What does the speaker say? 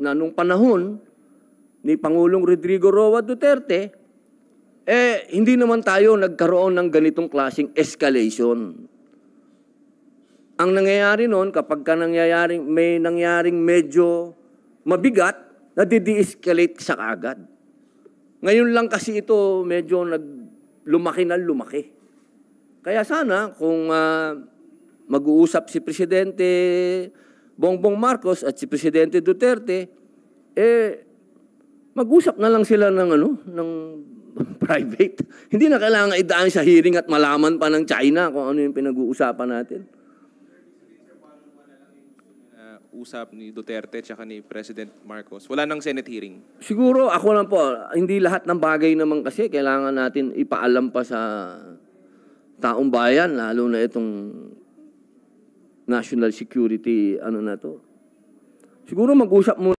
na nung panahon ni Pangulong Rodrigo Roa Duterte, hindi naman tayo nagkaroon ng ganitong klaseng escalation. Ang nangyayari noon, kapag may nangyaring medyo mabigat, nadi-de-escalate sa agad. Ngayon lang kasi ito medyo lumaki na lumaki. Kaya sana kung mag-uusap si Presidente Bongbong Marcos at si Presidente Duterte, mag-usap na lang sila ng private. Hindi na kailangan idaan sa hearing at malaman pa ng China kung ano yung pinag-uusapan natin. Usap ni Duterte at ni President Marcos. Wala nang Senate hearing. Siguro ako lang po, hindi lahat ng bagay naman kasi kailangan natin ipaalam pa sa taong bayan, lalo na itong national security na to. Siguro mag-usap muna